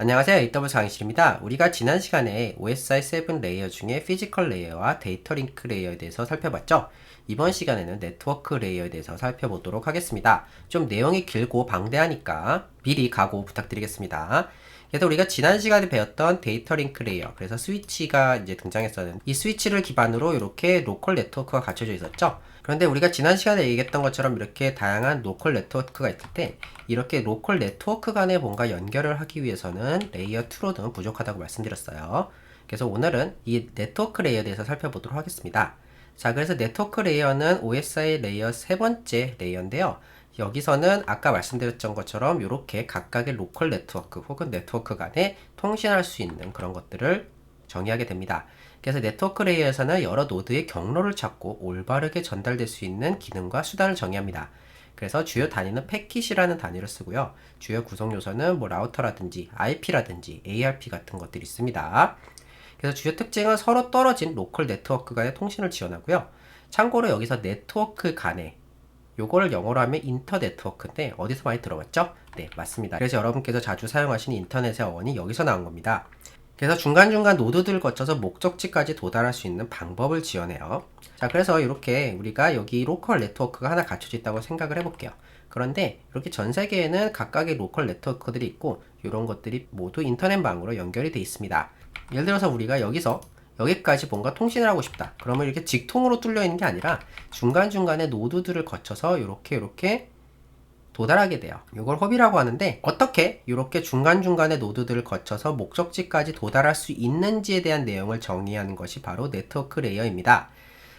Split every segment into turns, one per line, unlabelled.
안녕하세요. AW 강의실입니다. 우리가 지난 시간에 OSI 7 레이어 중에 피지컬 레이어와 데이터 링크 레이어에 대해서 살펴봤죠? 이번 시간에는 네트워크 레이어에 대해서 살펴보도록 하겠습니다. 좀 내용이 길고 방대하니까 미리 각오 부탁드리겠습니다. 그래서 우리가 지난 시간에 배웠던 데이터 링크 레이어, 그래서 스위치가 이제 등장했었는데 이 스위치를 기반으로 이렇게 로컬 네트워크가 갖춰져 있었죠? 그런데 우리가 지난 시간에 얘기했던 것처럼 이렇게 다양한 로컬 네트워크가 있을 때 이렇게 로컬 네트워크 간에 뭔가 연결을 하기 위해서는 레이어 2로는 부족하다고 말씀드렸어요. 그래서 오늘은 이 네트워크 레이어에 대해서 살펴보도록 하겠습니다. 자, 그래서 네트워크 레이어는 OSI 레이어 세 번째 레이어인데요. 여기서는 아까 말씀드렸던 것처럼 이렇게 각각의 로컬 네트워크 혹은 네트워크 간에 통신할 수 있는 그런 것들을 정의하게 됩니다. 그래서 네트워크 레이어에서는 여러 노드의 경로를 찾고 올바르게 전달될 수 있는 기능과 수단을 정의합니다. 그래서 주요 단위는 패킷이라는 단위를 쓰고요. 주요 구성 요소는 뭐 라우터라든지 IP라든지 ARP 같은 것들이 있습니다. 그래서 주요 특징은 서로 떨어진 로컬 네트워크 간의 통신을 지원하고요. 참고로 여기서 네트워크 간에 요거를 영어로 하면 인터 네트워크인데 어디서 많이 들어봤죠? 네, 맞습니다. 그래서 여러분께서 자주 사용하시는 인터넷의 어원이 여기서 나온 겁니다. 그래서 중간중간 노드들을 거쳐서 목적지까지 도달할 수 있는 방법을 지원해요. 자, 그래서 이렇게 우리가 여기 로컬 네트워크가 하나 갖춰져 있다고 생각을 해볼게요. 그런데 이렇게 전 세계에는 각각의 로컬 네트워크들이 있고 이런 것들이 모두 인터넷망으로 연결이 되어 있습니다. 예를 들어서 우리가 여기서 여기까지 뭔가 통신을 하고 싶다. 그러면 이렇게 직통으로 뚫려 있는 게 아니라 중간중간에 노드들을 거쳐서 이렇게 도달하게 돼요. 이걸 허비라고 하는데 어떻게 이렇게 중간중간의 노드들을 거쳐서 목적지까지 도달할 수 있는지에 대한 내용을 정의하는 것이 바로 네트워크 레이어입니다.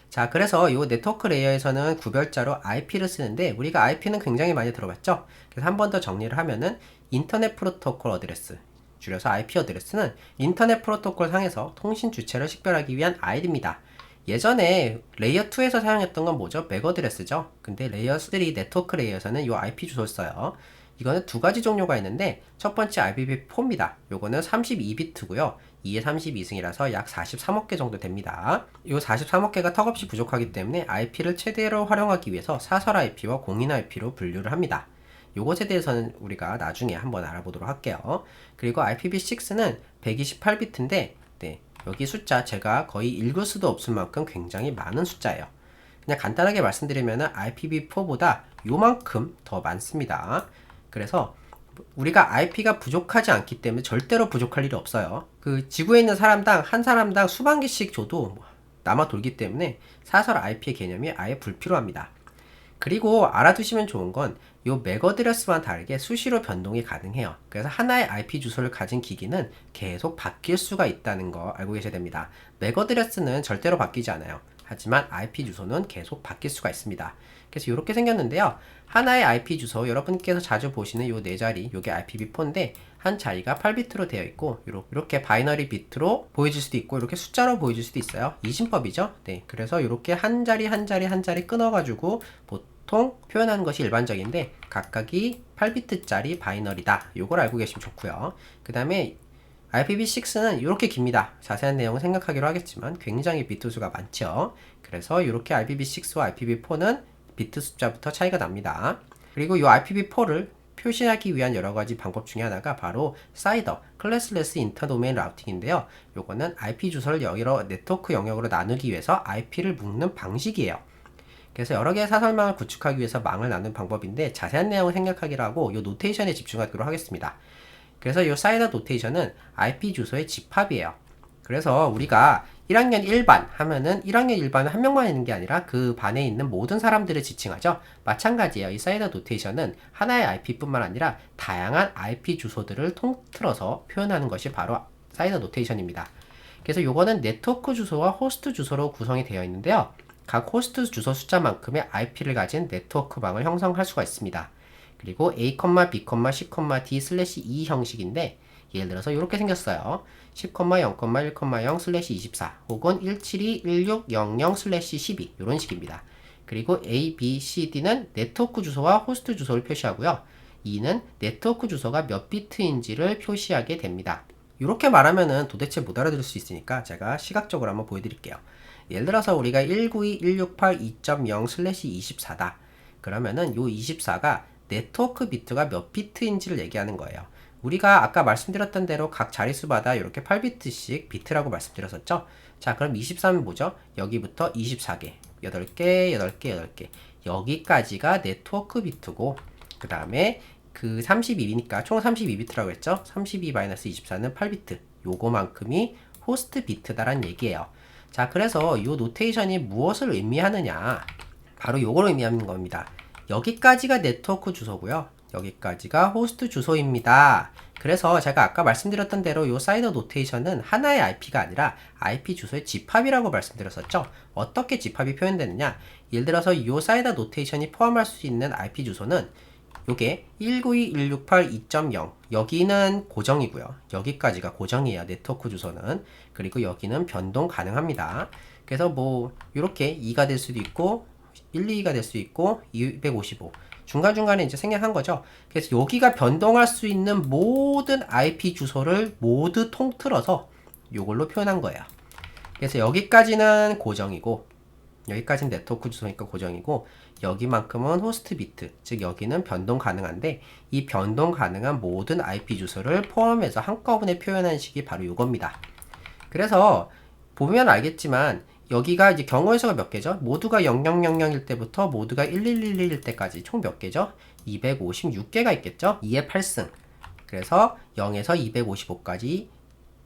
자, 그래서 이 네트워크 레이어에서는 구별자로 IP를 쓰는데 우리가 IP는 굉장히 많이 들어봤죠? 그래서 한 번 더 정리를 하면은 인터넷 프로토콜 어드레스, 줄여서 IP 어드레스는 인터넷 프로토콜 상에서 통신 주체를 식별하기 위한 ID입니다. 예전에 레이어 2에서 사용했던 건 뭐죠? 맥 어드레스죠. 근데 레이어 3 네트워크 레이어에서는 이 IP 주소를 써요. 이거는 두 가지 종류가 있는데 첫 번째 IPv4입니다. 요거는 32비트고요. 2의 32승이라서 약 43억 개 정도 됩니다. 이 43억 개가 턱없이 부족하기 때문에 IP를 최대로 활용하기 위해서 사설 IP와 공인 IP로 분류를 합니다. 요것에 대해서는 우리가 나중에 한번 알아보도록 할게요. 그리고 IPv6는 128비트인데 네, 여기 숫자 제가 거의 읽을 수도 없을 만큼 굉장히 많은 숫자예요. 그냥 간단하게 말씀드리면 IPv4보다 요만큼 더 많습니다. 그래서 우리가 IP가 부족하지 않기 때문에 절대로 부족할 일이 없어요. 그 지구에 있는 사람당 한 사람당 수만 개씩 줘도 남아 돌기 때문에 사설 IP의 개념이 아예 불필요합니다. 그리고 알아두시면 좋은 건 이 맥어드레스와는 다르게 수시로 변동이 가능해요. 그래서 하나의 IP 주소를 가진 기기는 계속 바뀔 수가 있다는 거 알고 계셔야 됩니다. 맥어드레스는 절대로 바뀌지 않아요. 하지만 IP 주소는 계속 바뀔 수가 있습니다. 그래서 이렇게 생겼는데요. 하나의 IP 주소, 여러분께서 자주 보시는 요 네 자리, 요게 IPv4인데 한 자리가 8비트로 되어 있고 이렇게 바이너리 비트로 보여질 수도 있고 이렇게 숫자로 보여질 수도 있어요. 이심법이죠. 네, 그래서 이렇게 한 자리 한 자리 한 자리 끊어가지고 보통 표현하는 것이 일반적인데 각각이 8비트짜리 바이너리다. 요걸 알고 계시면 좋고요. 그 다음에 IPv6는 이렇게 깁니다. 자세한 내용은 생각하기로 하겠지만 굉장히 비트 수가 많죠. 그래서 이렇게 IPv6와 IPv4는 비트 숫자부터 차이가 납니다. 그리고 이 IPv4를 표시하기 위한 여러 가지 방법 중에 하나가 바로 사이더, 클래스레스 인터도메인 라우팅인데요. 요거는 IP 주소를 여러 네트워크 영역으로 나누기 위해서 IP를 묶는 방식이에요. 그래서 여러 개의 사설망을 구축하기 위해서 망을 나눈 방법인데 자세한 내용을 생각하기로 하고 이 노테이션에 집중하기로 하겠습니다. 그래서 이 사이더 노테이션은 IP 주소의 집합이에요. 그래서 우리가 1학년 1반 하면은 1학년 1반은 한 명만 있는 게 아니라 그 반에 있는 모든 사람들을 지칭하죠. 마찬가지예요. 이 사이더 노테이션은 하나의 IP뿐만 아니라 다양한 IP 주소들을 통틀어서 표현하는 것이 바로 사이더 노테이션입니다. 그래서 요거는 네트워크 주소와 호스트 주소로 구성이 되어 있는데요. 각 호스트 주소 숫자만큼의 IP를 가진 네트워크망을 형성할 수가 있습니다. 그리고 A, B, C, D/E 형식인데 예를 들어서 이렇게 생겼어요. 10,0,1,0/24 혹은 172.1600/12 이런 식입니다. 그리고 A, B, C, D는 네트워크 주소와 호스트 주소를 표시하고요. E는 네트워크 주소가 몇 비트인지를 표시하게 됩니다. 이렇게 말하면은 도대체 못 알아들을 수 있으니까 제가 시각적으로 한번 보여드릴게요. 예를 들어서 우리가 192.168.2.0/24다. 그러면은 요 24가 네트워크 비트가 몇 비트인지를 얘기하는 거예요. 우리가 아까 말씀드렸던 대로 각 자릿수마다 이렇게 8비트씩 비트라고 말씀드렸었죠. 자, 그럼 23은 뭐죠? 여기부터 24개, 8개, 8개, 8개. 여기까지가 네트워크 비트고, 그 다음에 그 32비니까 총 32비트라고 했죠? 32-24는 8비트. 요거만큼이 호스트 비트다란 얘기예요. 자, 그래서 이 노테이션이 무엇을 의미하느냐? 바로 요걸 의미하는 겁니다. 여기까지가 네트워크 주소고요. 여기까지가 호스트 주소입니다. 그래서 제가 아까 말씀드렸던 대로 이 사이더 노테이션은 하나의 IP가 아니라 IP 주소의 집합이라고 말씀드렸었죠. 어떻게 집합이 표현되느냐? 예를 들어서 이 사이더 노테이션이 포함할 수 있는 IP 주소는 요게 192.168.2.0 여기는 고정이고요. 여기까지가 고정이에요. 네트워크 주소는. 그리고 여기는 변동 가능합니다. 그래서 뭐 이렇게 2가 될 수도 있고 122가 될 수 있고 255 중간중간에 이제 생략한 거죠. 그래서 여기가 변동할 수 있는 모든 IP 주소를 모두 통틀어서 이걸로 표현한 거예요. 그래서 여기까지는 고정이고 여기까지는 네트워크 주소니까 고정이고 여기만큼은 호스트 비트, 즉 여기는 변동 가능한데 이 변동 가능한 모든 IP 주소를 포함해서 한꺼번에 표현한 식이 바로 이겁니다. 그래서 보면 알겠지만 여기가 이제 경우의 수가 몇 개죠? 모두가 0000일 때부터 모두가 1111일 때까지 총 몇 개죠? 256개가 있겠죠? 2의 8승. 그래서 0에서 255까지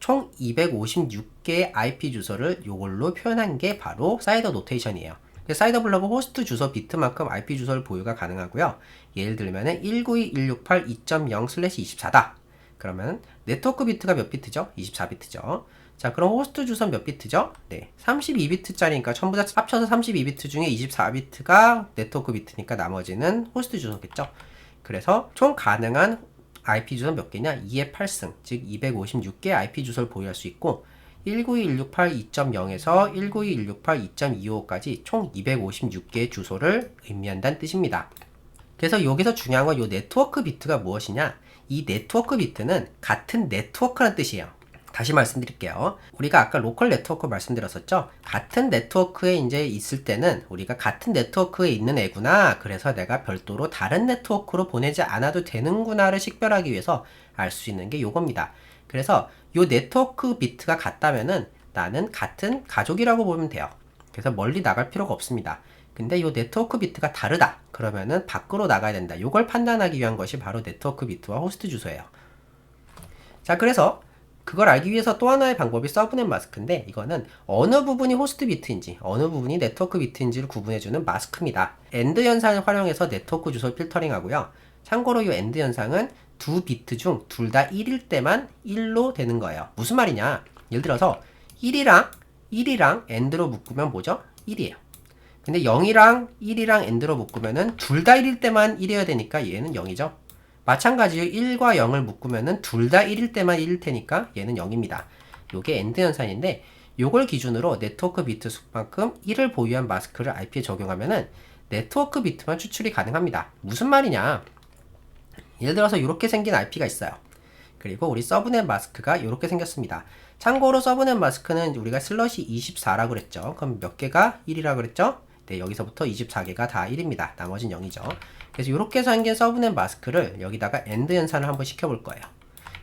총 256개의 IP 주소를 이걸로 표현한 게 바로 사이더 노테이션이에요. 사이더 블럭은 호스트 주소 비트만큼 IP 주소를 보유가 가능하고요. 예를 들면은 192.168.2.0/24다. 그러면 네트워크 비트가 몇 비트죠? 24비트죠. 자, 그럼 호스트 주소 몇 비트죠? 네, 32비트짜리니까 전부 다 합쳐서 32비트 중에 24비트가 네트워크 비트니까 나머지는 호스트 주소겠죠. 그래서 총 가능한 IP 주소는 몇 개냐? 2의 8승, 즉 256개의 IP 주소를 보유할 수 있고 192.168.2.0에서 192.168.2.25까지 총 256개의 주소를 의미한다는 뜻입니다. 그래서 여기서 중요한 건 이 네트워크 비트가 무엇이냐? 이 네트워크 비트는 같은 네트워크란 뜻이에요. 다시 말씀드릴게요. 우리가 아까 로컬 네트워크 말씀드렸었죠? 같은 네트워크에 이제 있을 때는 우리가 같은 네트워크에 있는 애구나. 그래서 내가 별도로 다른 네트워크로 보내지 않아도 되는구나를 식별하기 위해서 알 수 있는 게 요겁니다. 그래서 요 네트워크 비트가 같다면은 나는 같은 가족이라고 보면 돼요. 그래서 멀리 나갈 필요가 없습니다. 근데 요 네트워크 비트가 다르다. 그러면은 밖으로 나가야 된다. 요걸 판단하기 위한 것이 바로 네트워크 비트와 호스트 주소예요. 자, 그래서 그걸 알기 위해서 또 하나의 방법이 서브넷 마스크인데 이거는 어느 부분이 호스트 비트인지 어느 부분이 네트워크 비트인지를 구분해주는 마스크입니다. 엔드 현상을 활용해서 네트워크 주소를 필터링 하고요. 참고로 이 엔드 현상은 두 비트 중 둘 다 1일 때만 1로 되는 거예요. 무슨 말이냐? 예를 들어서 1이랑 엔드로 묶으면 뭐죠? 1이에요. 근데 0이랑 1이랑 엔드로 묶으면은 둘 다 1일 때만 1이어야 되니까 얘는 0이죠. 마찬가지로 1과 0을 묶으면은 둘 다 1일 때만 1일 테니까 얘는 0입니다. 요게 엔드 현상인데 요걸 기준으로 네트워크 비트 수만큼 1을 보유한 마스크를 IP에 적용하면은 네트워크 비트만 추출이 가능합니다. 무슨 말이냐? 예를 들어서 이렇게 생긴 IP가 있어요. 그리고 우리 서브넷 마스크가 이렇게 생겼습니다. 참고로 서브넷 마스크는 우리가 슬러시 24라고 그랬죠. 그럼 몇 개가 1이라고 그랬죠? 네, 여기서부터 24개가 다 1입니다. 나머지는 0이죠. 그래서 이렇게 생긴 서브넷 마스크를 여기다가 엔드 연산을 한번 시켜볼 거예요.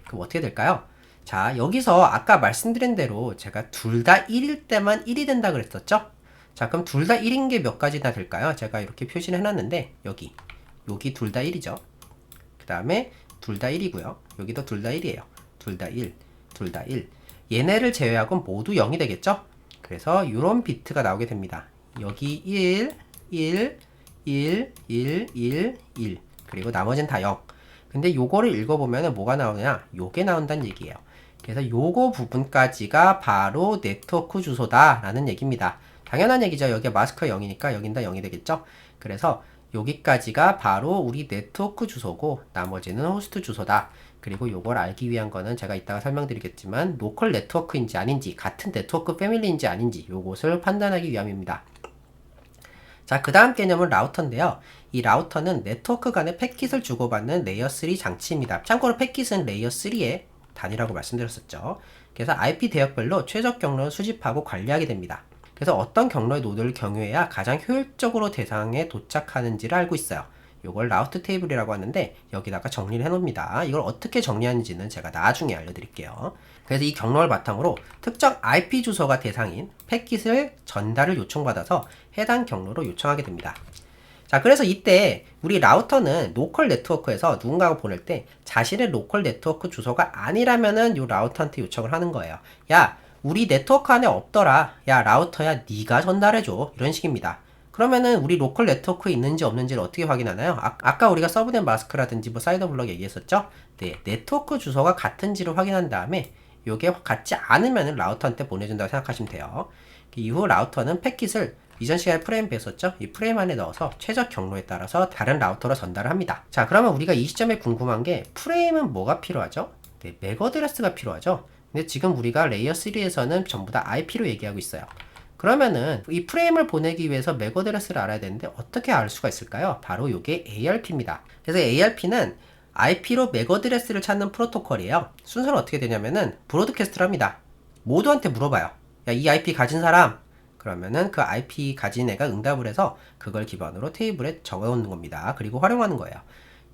그럼 어떻게 될까요? 자, 여기서 아까 말씀드린 대로 제가 둘 다 1일 때만 1이 된다 그랬었죠? 자, 그럼 둘 다 1인 게 몇 가지나 될까요? 제가 이렇게 표시를 해놨는데 여기 둘 다 1이죠. 그 다음에 둘 다 1이고요. 여기도 둘 다 1이에요. 둘 다 1, 둘 다 1. 얘네를 제외하고 모두 0이 되겠죠? 그래서 이런 비트가 나오게 됩니다. 여기 1, 1, 1, 1, 1, 1. 그리고 나머지는 다 0. 근데 요거를 읽어보면 뭐가 나오냐? 요게 나온다는 얘기예요. 그래서 요거 부분까지가 바로 네트워크 주소다 라는 얘기입니다. 당연한 얘기죠. 여기가 마스크 0이니까 여긴 다 0이 되겠죠? 그래서 여기까지가 바로 우리 네트워크 주소고 나머지는 호스트 주소다. 그리고 요걸 알기 위한 거는 제가 이따가 설명드리겠지만 로컬 네트워크인지 아닌지 같은 네트워크 패밀리인지 아닌지 요것을 판단하기 위함입니다. 자, 그 다음 개념은 라우터인데요. 이 라우터는 네트워크 간의 패킷을 주고받는 레이어 3 장치입니다. 참고로 패킷은 레이어 3의 단위라고 말씀드렸었죠. 그래서 IP 대역별로 최적 경로를 수집하고 관리하게 됩니다. 그래서 어떤 경로의 노드를 경유해야 가장 효율적으로 대상에 도착하는지를 알고 있어요. 이걸 라우트 테이블이라고 하는데 여기다가 정리를 해 놓습니다. 이걸 어떻게 정리하는지는 제가 나중에 알려드릴게요. 그래서 이 경로를 바탕으로 특정 IP 주소가 대상인 패킷을 전달을 요청받아서 해당 경로로 요청하게 됩니다. 자, 그래서 이때 우리 라우터는 로컬 네트워크에서 누군가가 보낼 때 자신의 로컬 네트워크 주소가 아니라면은 이 라우터한테 요청을 하는 거예요. 야, 우리 네트워크 안에 없더라. 야, 라우터야, 네가 전달해줘. 이런 식입니다. 그러면은 우리 로컬 네트워크에 있는지 없는지를 어떻게 확인하나요? 아까 우리가 서브넷 마스크라든지 뭐 사이더 블럭 얘기했었죠? 네, 네트워크 주소가 같은지를 확인한 다음에 요게 같지 않으면 라우터한테 보내준다고 생각하시면 돼요. 그 이후 라우터는 패킷을 이전 시간에 프레임 배웠었죠? 이 프레임 안에 넣어서 최적 경로에 따라서 다른 라우터로 전달을 합니다. 자, 그러면 우리가 이 시점에 궁금한 게 프레임은 뭐가 필요하죠? 네, 맥 어드레스가 필요하죠? 근데 지금 우리가 레이어 3에서는 전부 다 IP로 얘기하고 있어요. 그러면은 이 프레임을 보내기 위해서 맥 어드레스를 알아야 되는데 어떻게 알 수가 있을까요? 바로 이게 ARP입니다. 그래서 ARP는 IP로 맥 어드레스를 찾는 프로토콜이에요. 순서는 어떻게 되냐면은 브로드캐스트를 합니다. 모두한테 물어봐요. 야, 이 IP 가진 사람? 그러면은 그 IP 가진 애가 응답을 해서 그걸 기반으로 테이블에 적어 놓는 겁니다. 그리고 활용하는 거예요.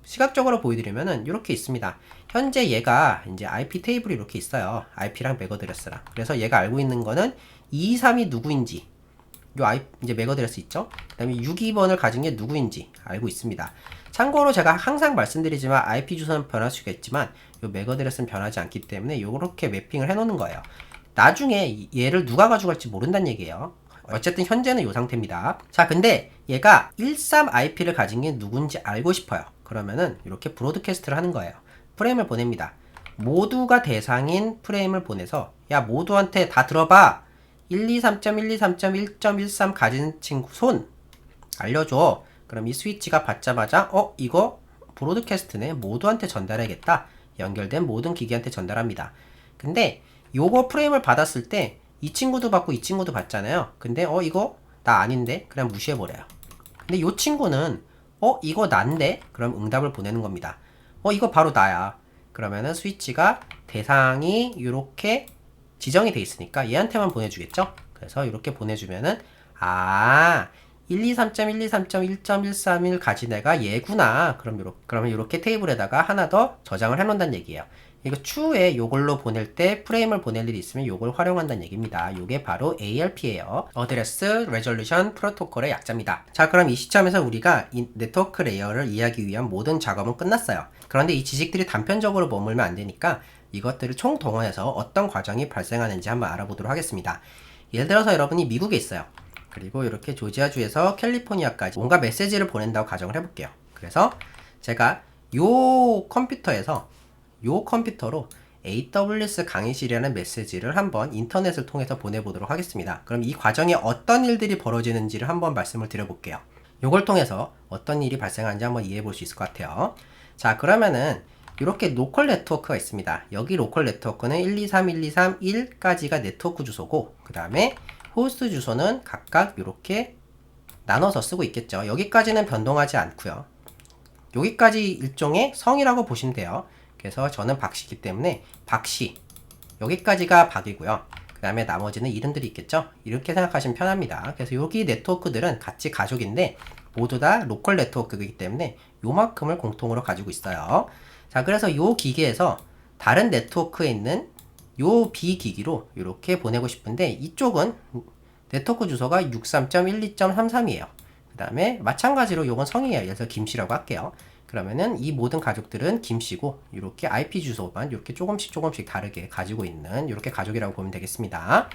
시각적으로 보여드리면은 이렇게 있습니다. 현재 얘가 이제 IP 테이블이 이렇게 있어요. IP랑 맥 어드레스랑. 그래서 얘가 알고 있는 거는 223이 누구인지, 요 이제 맥 어드레스 있죠? 그 다음에 62번을 가진 게 누구인지 알고 있습니다. 참고로 제가 항상 말씀드리지만 IP 주소는 변할 수가 있지만 요 맥 어드레스는 변하지 않기 때문에 이렇게 매핑을 해 놓는 거예요. 나중에 얘를 누가 가져갈지 모른다는 얘기예요. 어쨌든 현재는 이 상태입니다. 자, 근데 얘가 13 IP를 가진 게 누군지 알고 싶어요. 그러면은 이렇게 브로드캐스트를 하는 거예요. 프레임을 보냅니다. 모두가 대상인 프레임을 보내서 야, 모두한테 다 들어봐. 123.123.1.13 가진 친구 손 알려줘. 그럼 이 스위치가 받자마자 이거 브로드캐스트네. 모두한테 전달해야겠다. 연결된 모든 기기한테 전달합니다. 근데 요거 프레임을 받았을 때 이 친구도 받고 이 친구도 받잖아요. 근데 이거 나 아닌데? 그냥 무시해버려요. 근데 요 친구는 이거 난데? 그럼 응답을 보내는 겁니다. 이거 바로 나야. 그러면은 스위치가 대상이 이렇게 지정이 돼 있으니까 얘한테만 보내주겠죠? 그래서 이렇게 보내주면은 123.123.1.131 가진 애가 얘구나. 그러면 이렇게 테이블에다가 하나 더 저장을 해놓는다는 얘기예요. 이거 추후에 요걸로 보낼 때 프레임을 보낼 일이 있으면 요걸 활용한다는 얘기입니다. 요게 바로 ARP예요. 어드레스 레졸루션 프로토콜의 약자입니다. 자, 그럼 이 시점에서 우리가 이 네트워크 레이어를 이해하기 위한 모든 작업은 끝났어요. 그런데 이 지식들이 단편적으로 머물면 안 되니까 이것들을 총동원해서 어떤 과정이 발생하는지 한번 알아보도록 하겠습니다. 예를 들어서 여러분이 미국에 있어요. 그리고 이렇게 조지아주에서 캘리포니아까지 뭔가 메시지를 보낸다고 가정을 해볼게요. 그래서 제가 요 컴퓨터로 AWS 강의실이라는 메시지를 한번 인터넷을 통해서 보내보도록 하겠습니다. 그럼 이 과정에 어떤 일들이 벌어지는지를 한번 말씀을 드려볼게요. 요걸 통해서 어떤 일이 발생하는지 한번 이해해 볼 수 있을 것 같아요. 자, 그러면은 이렇게 로컬 네트워크가 있습니다. 여기 로컬 네트워크는 123.123.1까지가 네트워크 주소고, 그 다음에 호스트 주소는 각각 이렇게 나눠서 쓰고 있겠죠. 여기까지는 변동하지 않고요. 여기까지 일종의 성이라고 보시면 돼요. 그래서 저는 박씨이기 때문에 박씨, 여기까지가 박이고요. 그 다음에 나머지는 이름들이 있겠죠. 이렇게 생각하시면 편합니다. 그래서 여기 네트워크들은 같이 가족인데 모두 다 로컬 네트워크이기 때문에 요만큼을 공통으로 가지고 있어요. 자, 그래서 요 기기에서 다른 네트워크에 있는 요 B 기기로 이렇게 보내고 싶은데 이쪽은 네트워크 주소가 63.12.33이에요. 그 다음에 마찬가지로 요건 성이에요. 그래서 김씨라고 할게요. 그러면은 이 모든 가족들은 김씨고 이렇게 IP 주소만 이렇게 조금씩 다르게 가지고 있는 이렇게 가족이라고 보면 되겠습니다.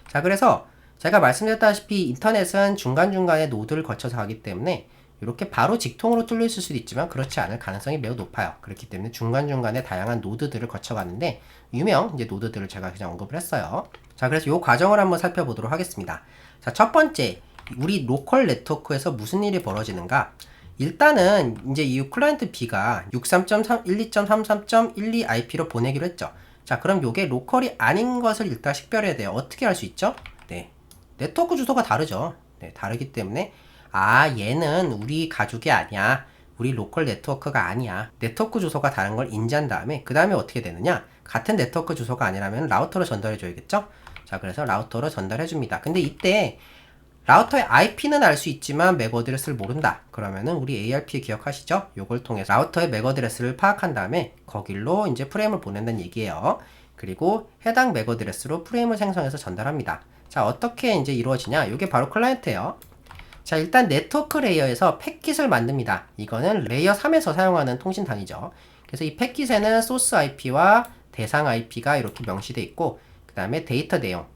자, 그래서 제가 말씀드렸다시피 인터넷은 중간중간에 노드를 거쳐서 가기 때문에 이렇게 바로 직통으로 뚫려 있을 수도 있지만 그렇지 않을 가능성이 매우 높아요. 그렇기 때문에 중간중간에 다양한 노드들을 거쳐가는데 유명 이제 노드들을 제가 그냥 언급을 했어요. 자, 그래서 이 과정을 한번 살펴보도록 하겠습니다. 자, 첫 번째, 우리 로컬 네트워크에서 무슨 일이 벌어지는가? 일단은 이제 이 클라이언트 B가 63.12.33.12 IP로 보내기로 했죠. 자, 그럼 요게 로컬이 아닌 것을 일단 식별해야 돼요. 어떻게 할 수 있죠? 네, 네트워크 주소가 다르죠. 네, 다르기 때문에 얘는 우리 가족이 아니야. 우리 로컬 네트워크가 아니야. 네트워크 주소가 다른 걸 인지한 다음에 그 다음에 어떻게 되느냐? 같은 네트워크 주소가 아니라면 라우터로 전달해 줘야겠죠? 자, 그래서 라우터로 전달해 줍니다. 근데 이때 라우터의 IP는 알 수 있지만 맥 어드레스를 모른다. 그러면은 우리 ARP 기억하시죠? 요걸 통해서 라우터의 맥 어드레스를 파악한 다음에 거길로 이제 프레임을 보낸다는 얘기예요. 그리고 해당 맥 어드레스로 프레임을 생성해서 전달합니다. 자, 어떻게 이제 이루어지냐? 이게 바로 클라이언트예요. 자, 일단 네트워크 레이어에서 패킷을 만듭니다. 이거는 레이어 3에서 사용하는 통신 단위죠. 그래서 이 패킷에는 소스 IP와 대상 IP가 이렇게 명시되어 있고, 그 다음에 데이터 내용,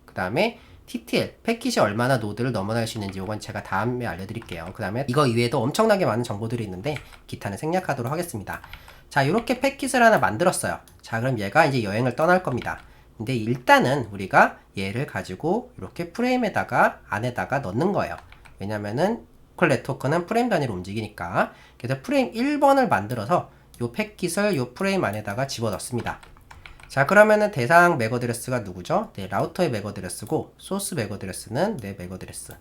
그 다음에 TTL, 패킷이 얼마나 노드를 넘어날 수 있는지 이건 제가 다음에 알려드릴게요. 그 다음에 이거 이외에도 엄청나게 많은 정보들이 있는데 기타는 생략하도록 하겠습니다. 자, 이렇게 패킷을 하나 만들었어요. 자, 그럼 얘가 이제 여행을 떠날 겁니다. 근데 일단은 우리가 얘를 가지고 이렇게 프레임에다가 안에다가 넣는 거예요. 왜냐면은 로컬 네트워크는 프레임 단위로 움직이니까. 그래서 프레임 1번을 만들어서 요 패킷을 요 프레임 안에다가 집어넣습니다. 자, 그러면은 대상 맥 어드레스가 누구죠? 네, 라우터의 맥 어드레스고 소스 맥 어드레스는 내 맥 어드레스.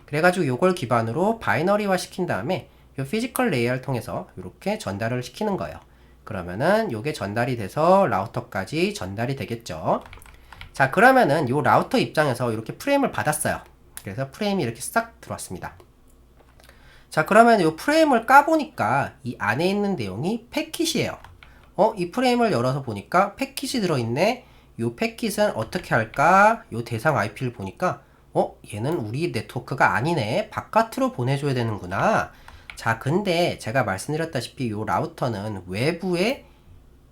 그래가지고 요걸 기반으로 바이너리화 시킨 다음에 요 피지컬 레이어를 통해서 이렇게 전달을 시키는 거예요. 그러면은 요게 전달이 돼서 라우터까지 전달이 되겠죠. 자, 그러면은 요 라우터 입장에서 이렇게 프레임을 받았어요. 그래서 프레임이 이렇게 싹 들어왔습니다. 자, 그러면 이 프레임을 까보니까 이 안에 있는 내용이 패킷이에요. 이 프레임을 열어서 보니까 패킷이 들어있네. 이 패킷은 어떻게 할까? 이 대상 IP를 보니까 얘는 우리 네트워크가 아니네. 바깥으로 보내줘야 되는구나. 자, 근데 제가 말씀드렸다시피 이 라우터는 외부에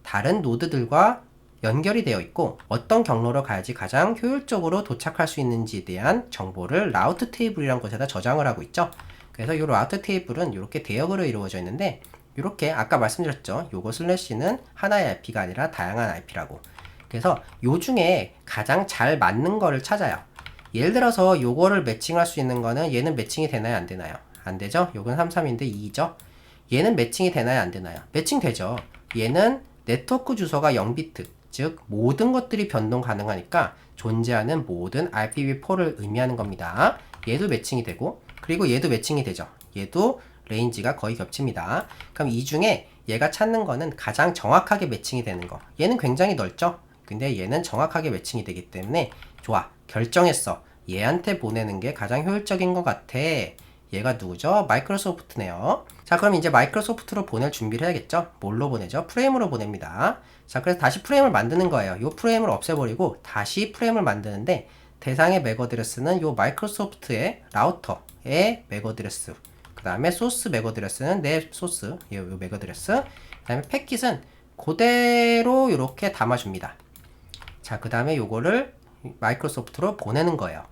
다른 노드들과 연결이 되어 있고 어떤 경로로 가야지 가장 효율적으로 도착할 수 있는지에 대한 정보를 라우트 테이블이라는 곳에다 저장을 하고 있죠. 그래서 이 라우트 테이블은 이렇게 대역으로 이루어져 있는데 이렇게 아까 말씀드렸죠. 요거 슬래시는 하나의 IP가 아니라 다양한 IP라고. 그래서 요 중에 가장 잘 맞는 거를 찾아요. 예를 들어서 요거를 매칭할 수 있는 거는 얘는 매칭이 되나요? 안 되나요? 안 되죠? 요건 33인데 2죠? 얘는 매칭이 되나요? 안 되나요? 매칭 되죠. 얘는 네트워크 주소가 0비트, 즉 모든 것들이 변동 가능하니까 존재하는 모든 IPv4를 의미하는 겁니다. 얘도 매칭이 되고 그리고 얘도 매칭이 되죠. 얘도 레인지가 거의 겹칩니다. 그럼 이 중에 얘가 찾는 거는 가장 정확하게 매칭이 되는 거. 얘는 굉장히 넓죠? 근데 얘는 정확하게 매칭이 되기 때문에 좋아, 결정했어. 얘한테 보내는 게 가장 효율적인 것 같아. 얘가 누구죠? 마이크로소프트네요. 자, 그럼 이제 마이크로소프트로 보낼 준비를 해야겠죠? 뭘로 보내죠? 프레임으로 보냅니다. 자, 그래서 다시 프레임을 만드는 거예요. 이 프레임을 없애버리고 다시 프레임을 만드는데 대상의 맥 어드레스는 이 마이크로소프트의 라우터의 맥 어드레스, 그 다음에 소스 맥 어드레스는 내 소스, 이 맥 어드레스, 그 다음에 패킷은 그대로 이렇게 담아줍니다. 자, 그 다음에 요거를 마이크로소프트로 보내는 거예요.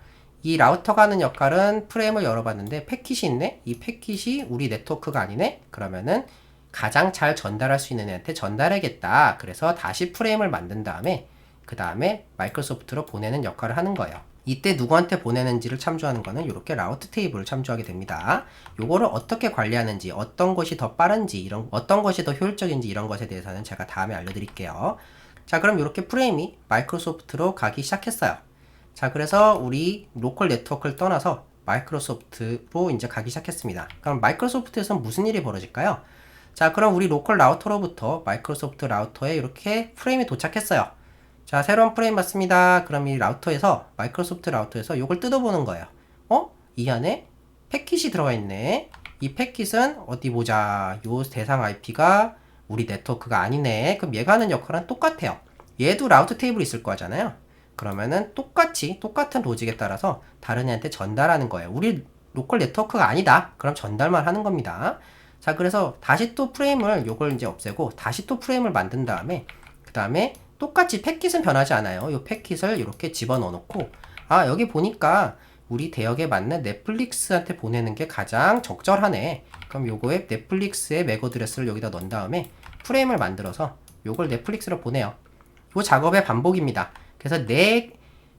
이 라우터가 하는 역할은 프레임을 열어봤는데 패킷이 있네? 이 패킷이 우리 네트워크가 아니네? 그러면은 가장 잘 전달할 수 있는 애한테 전달해야겠다. 그래서 다시 프레임을 만든 다음에 그 다음에 마이크로소프트로 보내는 역할을 하는 거예요. 이때 누구한테 보내는지를 참조하는 거는 이렇게 라우트 테이블을 참조하게 됩니다. 요거를 어떻게 관리하는지, 어떤 것이 더 빠른지, 어떤 것이 더 효율적인지 이런 것에 대해서는 제가 다음에 알려드릴게요. 자, 그럼 이렇게 프레임이 마이크로소프트로 가기 시작했어요. 자, 그래서 우리 로컬 네트워크를 떠나서 마이크로소프트로 이제 가기 시작했습니다. 그럼 마이크로소프트에서는 무슨 일이 벌어질까요? 자, 그럼 우리 로컬 라우터로부터 마이크로소프트 라우터에 이렇게 프레임이 도착했어요. 자, 새로운 프레임 맞습니다. 그럼 이 라우터에서, 마이크로소프트 라우터에서 이걸 뜯어보는 거예요. 이 안에 패킷이 들어가 있네. 이 패킷은 어디 보자. 요 대상 IP가 우리 네트워크가 아니네. 그럼 얘가 하는 역할은 똑같아요. 얘도 라우트 테이블이 있을 거잖아요. 그러면은 똑같은 로직에 따라서 다른 애한테 전달하는 거예요. 우리 로컬 네트워크가 아니다. 그럼 전달만 하는 겁니다. 자, 그래서 다시 또 프레임을 요걸 이제 없애고 다시 또 프레임을 만든 다음에 그 다음에 똑같이 패킷은 변하지 않아요. 요 패킷을 이렇게 집어넣어 놓고 여기 보니까 우리 대역에 맞는 넷플릭스한테 보내는 게 가장 적절하네. 그럼 요거에 넷플릭스의 맥 어드레스를 여기다 넣은 다음에 프레임을 만들어서 요걸 넷플릭스로 보내요. 요 작업의 반복입니다. 그래서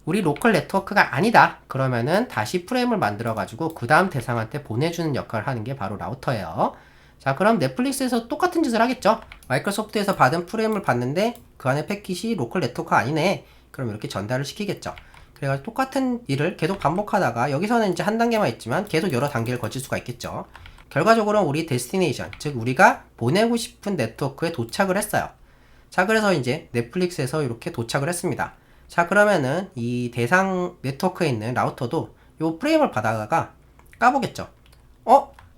우리 로컬 네트워크가 아니다. 그러면은 다시 프레임을 만들어 가지고 그 다음 대상한테 보내주는 역할을 하는 게 바로 라우터예요. 자, 그럼 넷플릭스에서 똑같은 짓을 하겠죠. 마이크로소프트에서 받은 프레임을 봤는데 그 안에 패킷이 로컬 네트워크 아니네. 그럼 이렇게 전달을 시키겠죠. 그래가지고 똑같은 일을 계속 반복하다가 여기서는 이제 한 단계만 있지만 계속 여러 단계를 거칠 수가 있겠죠. 결과적으로 우리 데스티네이션, 즉 우리가 보내고 싶은 네트워크에 도착을 했어요. 자, 그래서 이제 넷플릭스에서 이렇게 도착을 했습니다. 자, 그러면은 이 대상 네트워크에 있는 라우터도 요 프레임을 받아다가 까보겠죠.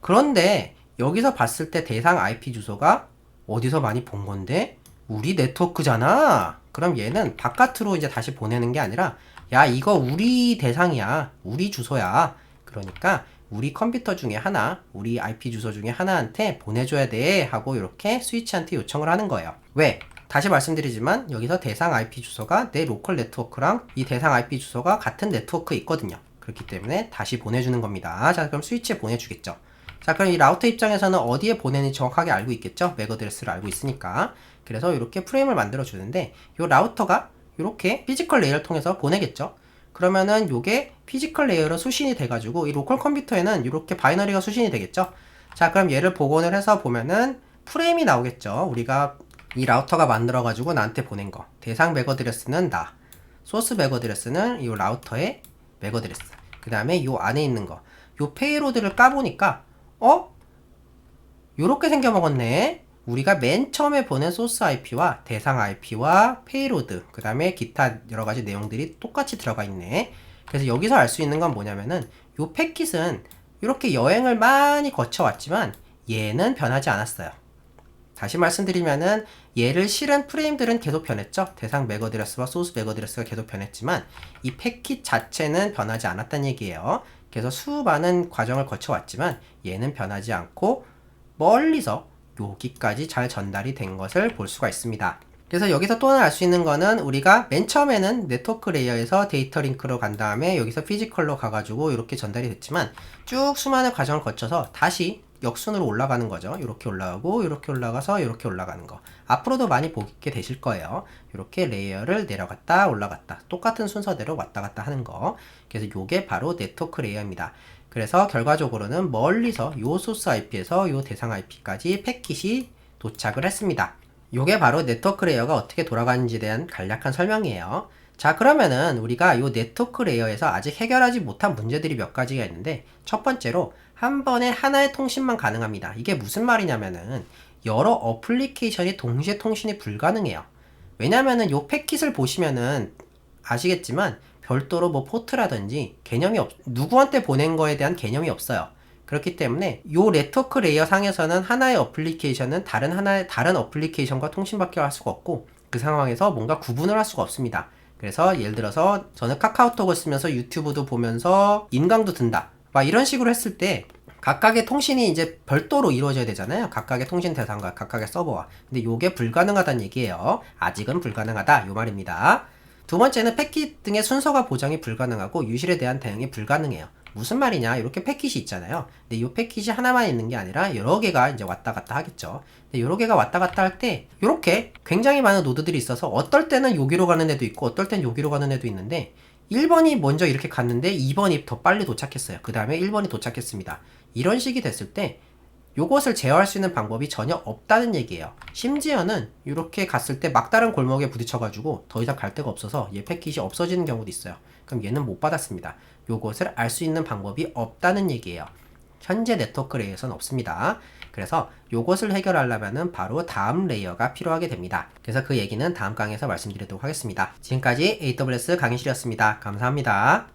그런데 여기서 봤을 때 대상 IP 주소가 어디서 많이 본 건데? 우리 네트워크잖아? 그럼 얘는 바깥으로 이제 다시 보내는 게 아니라, 야, 이거 우리 대상이야. 우리 주소야. 그러니까 우리 컴퓨터 중에 하나, 우리 IP 주소 중에 하나한테 보내줘야 돼. 하고 이렇게 스위치한테 요청을 하는 거예요. 왜? 다시 말씀드리지만 여기서 대상 IP 주소가 내 로컬 네트워크랑 이 대상 IP 주소가 같은 네트워크에 있거든요. 그렇기 때문에 다시 보내주는 겁니다. 자, 그럼 스위치에 보내주겠죠. 자, 그럼 이 라우터 입장에서는 어디에 보내는지 정확하게 알고 있겠죠? 맥 어드레스를 알고 있으니까. 그래서 이렇게 프레임을 만들어 주는데 이 라우터가 이렇게 피지컬 레이어를 통해서 보내겠죠. 그러면은 요게 피지컬 레이어로 수신이 돼가지고 이 로컬 컴퓨터에는 이렇게 바이너리가 수신이 되겠죠. 자, 그럼 얘를 복원을 해서 보면은 프레임이 나오겠죠. 우리가 이 라우터가 만들어가지고 나한테 보낸 거. 대상 맥 어드레스는 나. 소스 맥 어드레스는 이 라우터의 맥 어드레스. 그 다음에 요 안에 있는 거. 요 페이로드를 까보니까 요렇게 생겨먹었네. 우리가 맨 처음에 보낸 소스 IP와 대상 IP와 페이로드, 그 다음에 기타 여러가지 내용들이 똑같이 들어가 있네. 그래서 여기서 알 수 있는 건 뭐냐면은 요 패킷은 이렇게 여행을 많이 거쳐왔지만 얘는 변하지 않았어요. 다시 말씀드리면은 얘를 실은 프레임들은 계속 변했죠. 대상 맥 어드레스와 소스 맥 어드레스가 계속 변했지만 이 패킷 자체는 변하지 않았다는 얘기예요. 그래서 수많은 과정을 거쳐왔지만 얘는 변하지 않고 멀리서 여기까지 잘 전달이 된 것을 볼 수가 있습니다. 그래서 여기서 또 하나 알 수 있는 거는 우리가 맨 처음에는 네트워크 레이어에서 데이터 링크로 간 다음에 여기서 피지컬로 가가지고 이렇게 전달이 됐지만 쭉 수많은 과정을 거쳐서 다시 역순으로 올라가는 거죠. 이렇게 올라가고 이렇게 올라가서 이렇게 올라가는 거. 앞으로도 많이 보게 되실 거예요. 이렇게 레이어를 내려갔다 올라갔다 똑같은 순서대로 왔다 갔다 하는 거. 그래서 이게 바로 네트워크 레이어입니다. 그래서 결과적으로는 멀리서 요 소스 IP에서 요 대상 IP까지 패킷이 도착을 했습니다. 요게 바로 네트워크 레이어가 어떻게 돌아가는지에 대한 간략한 설명이에요. 자, 그러면은 우리가 요 네트워크 레이어에서 아직 해결하지 못한 문제들이 몇 가지가 있는데, 첫 번째로 한 번에 하나의 통신만 가능합니다. 이게 무슨 말이냐면은 여러 어플리케이션이 동시에 통신이 불가능해요. 왜냐면은 요 패킷을 보시면은 아시겠지만 별도로 뭐 포트라든지 누구한테 보낸 거에 대한 개념이 없어요. 그렇기 때문에 요 네트워크 레이어 상에서는 하나의 어플리케이션은 다른 어플리케이션과 통신밖에 할 수가 없고, 그 상황에서 뭔가 구분을 할 수가 없습니다. 그래서 예를 들어서 저는 카카오톡을 쓰면서 유튜브도 보면서 인강도 든다, 막 이런 식으로 했을 때 각각의 통신이 이제 별도로 이루어져야 되잖아요. 각각의 통신 대상과 각각의 서버와. 근데 요게 불가능하다는 얘기예요. 아직은 불가능하다, 요 말입니다. 두 번째는 패킷 등의 순서가 보장이 불가능하고 유실에 대한 대응이 불가능해요. 무슨 말이냐, 이렇게 패킷이 있잖아요. 근데 이 패킷이 하나만 있는 게 아니라 여러 개가 이제 왔다 갔다 하겠죠. 근데 여러 개가 왔다 갔다 할 때 이렇게 굉장히 많은 노드들이 있어서 어떨 때는 여기로 가는 애도 있고 어떨 땐 여기로 가는 애도 있는데, 1번이 먼저 이렇게 갔는데 2번이 더 빨리 도착했어요. 그 다음에 1번이 도착했습니다. 이런 식이 됐을 때 요것을 제어할 수 있는 방법이 전혀 없다는 얘기예요. 심지어는 이렇게 갔을 때 막다른 골목에 부딪혀가지고 더 이상 갈 데가 없어서 얘 패킷이 없어지는 경우도 있어요. 그럼 얘는 못 받았습니다. 요것을 알 수 있는 방법이 없다는 얘기예요. 현재 네트워크 레이어에서는 없습니다. 그래서 요것을 해결하려면 바로 다음 레이어가 필요하게 됩니다. 그래서 그 얘기는 다음 강의에서 말씀드리도록 하겠습니다. 지금까지 AWS 강의실이었습니다. 감사합니다.